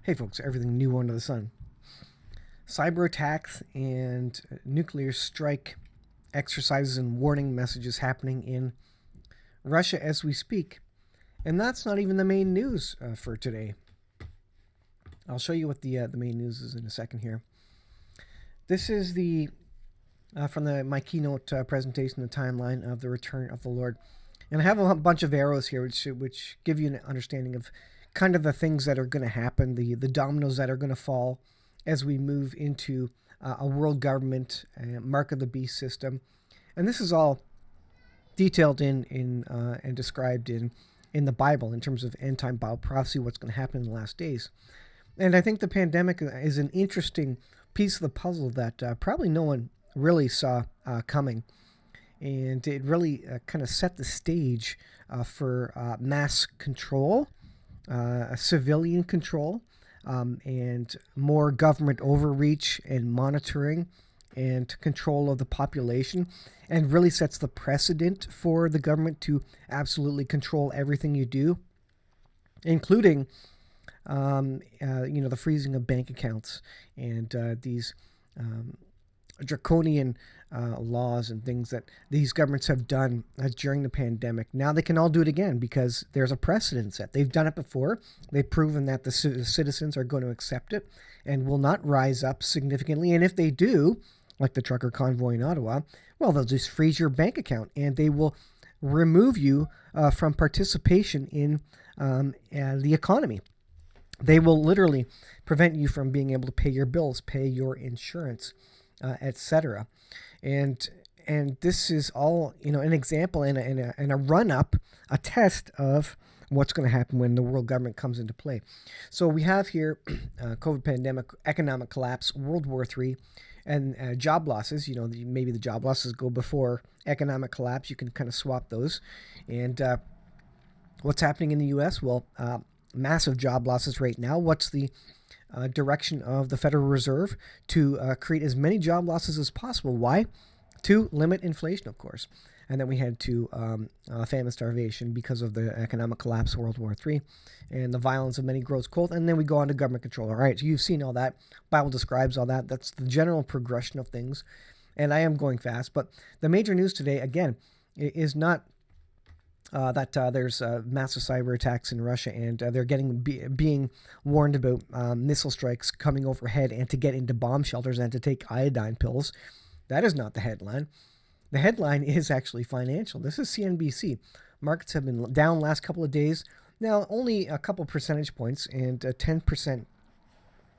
Hey folks, everything new under the sun. Cyber attacks and nuclear strike exercises and warning messages happening in Russia as we speak. And that's not even the main news for today. I'll show you what the main news is in a second here. This is the from my keynote presentation, the timeline of the return of the Lord. And I have a bunch of arrows here which give you an understanding of kind of the things that are going to happen, the dominoes that are going to fall as we move into a world government, mark of the beast system. And this is all detailed in and described in the Bible in terms of end time Bible prophecy, what's going to happen in the last days. And I think the pandemic is an interesting piece of the puzzle that probably no one really saw coming. And it really kind of set the stage for mass control, civilian control, and more government overreach and monitoring and control of the population, and really sets the precedent for the government to absolutely control everything you do, including the freezing of bank accounts and these draconian laws and things that these governments have done during the pandemic. Now they can all do it again because there's a precedent set. They've done it before. They've proven that the citizens are going to accept it and will not rise up significantly. And if they do, like the trucker convoy in Ottawa, well, they'll just freeze your bank account and they will remove you from participation in the economy. They will literally prevent you from being able to pay your bills, pay your insurance, etc. And this is all an example and a run up, a test of what's going to happen when the world government comes into play. So we have here COVID pandemic, economic collapse, World War III, and job losses. Maybe the job losses go before economic collapse. You can kind of swap those. And what's happening in the U.S.? Well, massive job losses right now. What's the direction of the Federal Reserve? To create as many job losses as possible. Why? To limit inflation, of course. And then we head to famine, starvation because of the economic collapse of World War III and the violence of many grows cold. And then we go on to government control. All right, so you've seen all that. Bible describes all that. That's the general progression of things. And I am going fast. But the major news today, again, is not that there's massive cyber attacks in Russia and they're being warned about missile strikes coming overhead and to get into bomb shelters and to take iodine pills. That is not the headline. The headline is actually financial. This is CNBC. Markets have been down last couple of days. Now, only a couple percentage points, and a 10%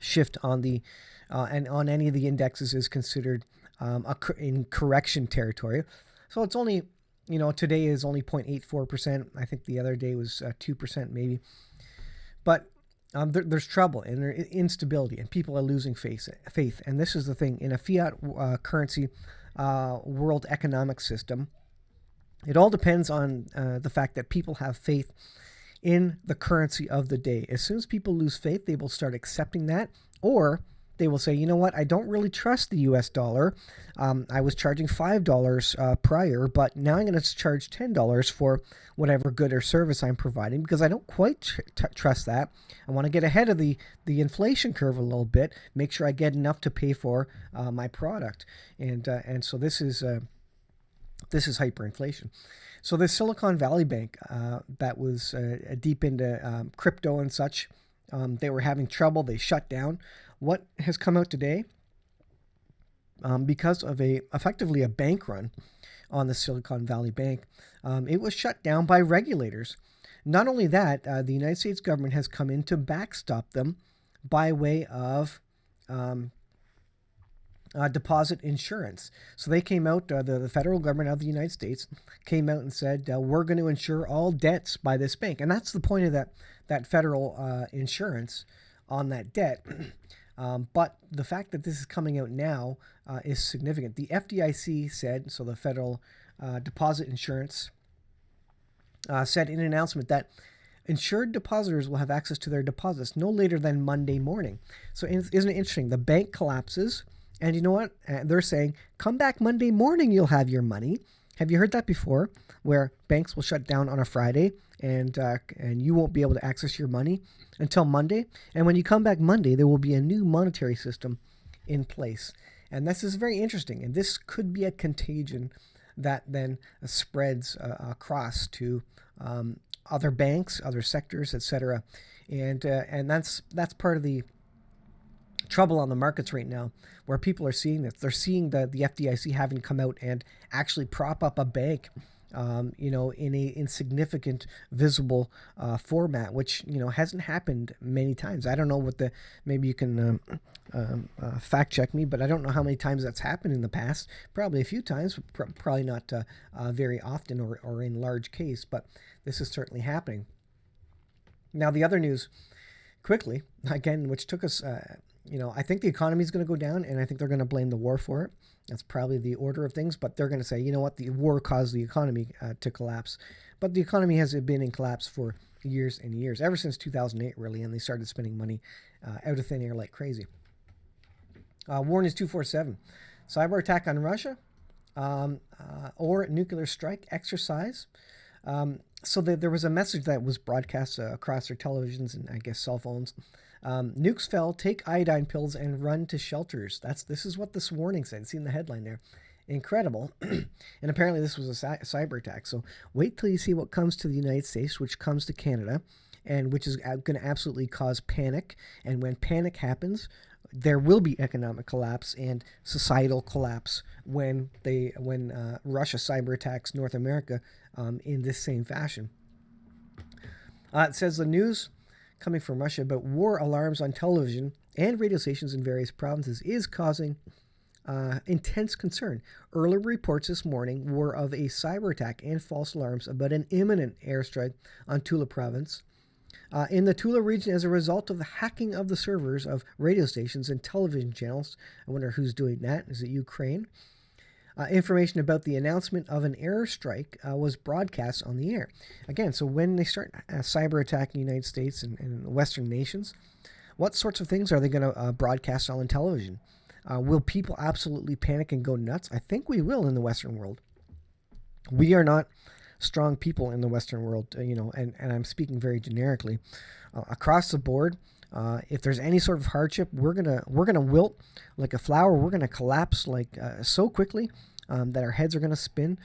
shift on the and on any of the indexes is considered in correction territory. So it's only, today is only 0.84%. I think the other day was 2% maybe. But there's trouble and there's instability, and people are losing faith. And this is the thing. In a fiat currency world economic system, it all depends on the fact that people have faith in the currency of the day. As soon as people lose faith, they will start accepting that, or they will say, you know what, I don't really trust the US dollar. I was charging $5 prior, but now I'm going to charge $10 for whatever good or service I'm providing because I don't quite trust that. I want to get ahead of the inflation curve a little bit, make sure I get enough to pay for my product. And so this is hyperinflation. So this Silicon Valley Bank that was deep into crypto and such, they were having trouble. They shut down. What has come out today? Because of effectively a bank run on the Silicon Valley Bank, it was shut down by regulators. Not only that, the United States government has come in to backstop them by way of deposit insurance. So they came out, the federal government of the United States came out and said, we're going to insure all debts by this bank. And that's the point of that federal insurance on that debt. But the fact that this is coming out now is significant. The FDIC said, so the Federal Deposit Insurance said in an announcement that insured depositors will have access to their deposits no later than Monday morning. So isn't it interesting? The bank collapses, and you know what? They're saying, come back Monday morning, you'll have your money. Have you heard that before, where banks will shut down on a Friday and you won't be able to access your money until Monday? And when you come back Monday, there will be a new monetary system in place. And this is very interesting. And this could be a contagion that then spreads across to other banks, other sectors, etc. And that's part of the trouble on the markets right now, where people are seeing this. They're seeing the FDIC having come out and actually prop up a bank, in a insignificant, visible format, which hasn't happened many times. I don't know maybe you can fact check me, but I don't know how many times that's happened in the past. Probably a few times, probably not very often or in large case, but this is certainly happening. Now, the other news, quickly, again, which took us, I think the economy is going to go down, and I think they're going to blame the war for it. That's probably the order of things, but they're going to say, you know what, the war caused the economy to collapse. But the economy has been in collapse for years and years, ever since 2008, really, and they started spending money out of thin air like crazy. War News 247, cyber attack on Russia or nuclear strike exercise. So there was a message that was broadcast across their televisions and I guess cell phones. Nukes fell, take iodine pills and run to shelters. This is what this warning said. See in the headline there. Incredible. And apparently this was a cyber attack. So wait till you see what comes to the United States, which comes to Canada, and which is going to absolutely cause panic. And when panic happens, there will be economic collapse and societal collapse when Russia cyber attacks North America in this same fashion. It says the news coming from Russia about war alarms on television and radio stations in various provinces is causing intense concern. Earlier reports this morning were of a cyber attack and false alarms about an imminent airstrike on Tula province. In the Tula region, as a result of the hacking of the servers of radio stations and television channels. I wonder who's doing that. Is it Ukraine? Information about the announcement of an airstrike was broadcast on the air. Again, so when they start cyber attacking the United States and Western nations, what sorts of things are they going to broadcast on television? Will people absolutely panic and go nuts? I think we will in the Western world. We are not strong people in the Western world, and I'm speaking very generically. Across the board, if there's any sort of hardship, we're gonna wilt like a flower. We're gonna collapse like so quickly that our heads are gonna spin,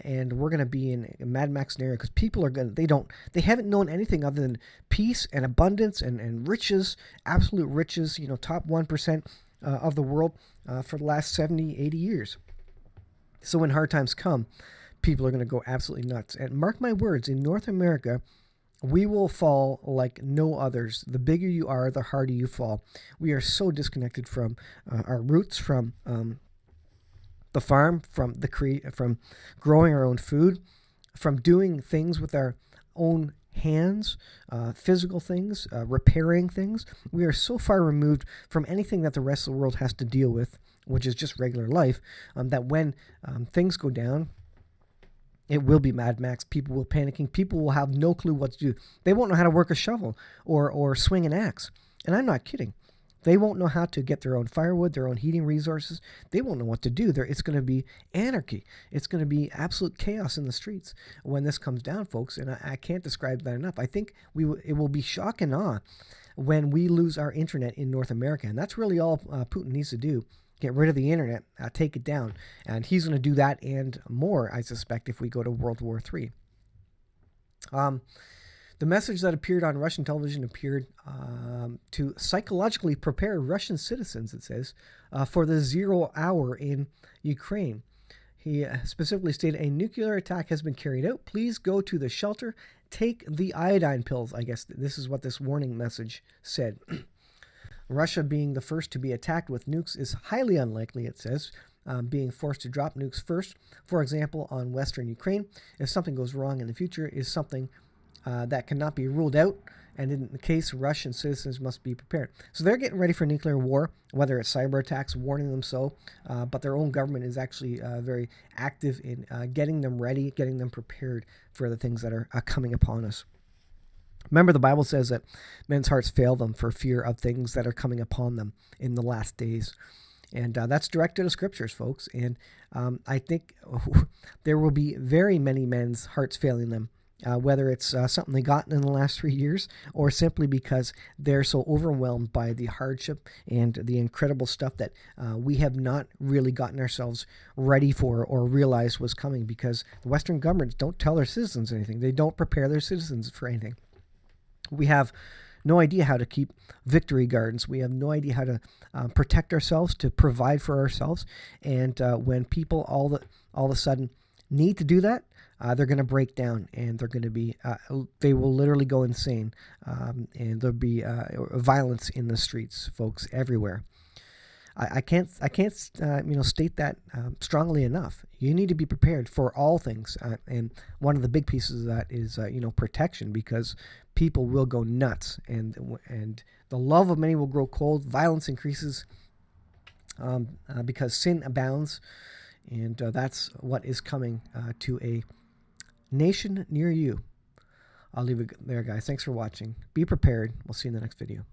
and we're gonna be in a Mad Max scenario because people are they haven't known anything other than peace and abundance and riches, absolute riches. Top 1% of the world for the last 70, 80 years. So when hard times come, people are going to go absolutely nuts. And mark my words, in North America, we will fall like no others. The bigger you are, the harder you fall. We are so disconnected from our roots, from the farm, from growing our own food, from doing things with our own hands, physical things, repairing things. We are so far removed from anything that the rest of the world has to deal with, which is just regular life, that when things go down, it will be Mad Max. People will panicking. People will have no clue what to do. They won't know how to work a shovel or swing an axe. And I'm not kidding. They won't know how to get their own firewood, their own heating resources. They won't know what to do. It's going to be anarchy. It's going to be absolute chaos in the streets when this comes down, folks. And I can't describe that enough. I think it will be shock and awe when we lose our internet in North America. And that's really all Putin needs to do. Get rid of the internet, take it down. And he's going to do that and more, I suspect, if we go to World War III. The message that appeared on Russian television appeared to psychologically prepare Russian citizens, it says, for the 0 hour in Ukraine. He specifically stated, a nuclear attack has been carried out. Please go to the shelter. Take the iodine pills. I guess this is what this warning message said. Russia being the first to be attacked with nukes is highly unlikely, it says, being forced to drop nukes first, for example, on Western Ukraine. If something goes wrong in the future, is something that cannot be ruled out, and in the case, Russian citizens must be prepared. So they're getting ready for nuclear war, whether it's cyber attacks, warning them so, but their own government is actually very active in getting them ready, getting them prepared for the things that are coming upon us. Remember, the Bible says that men's hearts fail them for fear of things that are coming upon them in the last days. And that's direct to the scriptures, folks. And I think there will be very many men's hearts failing them, whether it's something they gotten in the last 3 years or simply because they're so overwhelmed by the hardship and the incredible stuff that we have not really gotten ourselves ready for or realized was coming, because the Western governments don't tell their citizens anything. They don't prepare their citizens for anything. We have no idea how to keep victory gardens. We have no idea how to protect ourselves, to provide for ourselves. And when people all of a sudden need to do that, they're going to break down, and they're going to be, they will literally go insane, and there'll be violence in the streets, folks, everywhere. I can't state that strongly enough. You need to be prepared for all things, and one of the big pieces of that is protection, because people will go nuts, and the love of many will grow cold. Violence increases because sin abounds, and that's what is coming to a nation near you. I'll leave it there, guys. Thanks for watching. Be prepared. We'll see you in the next video.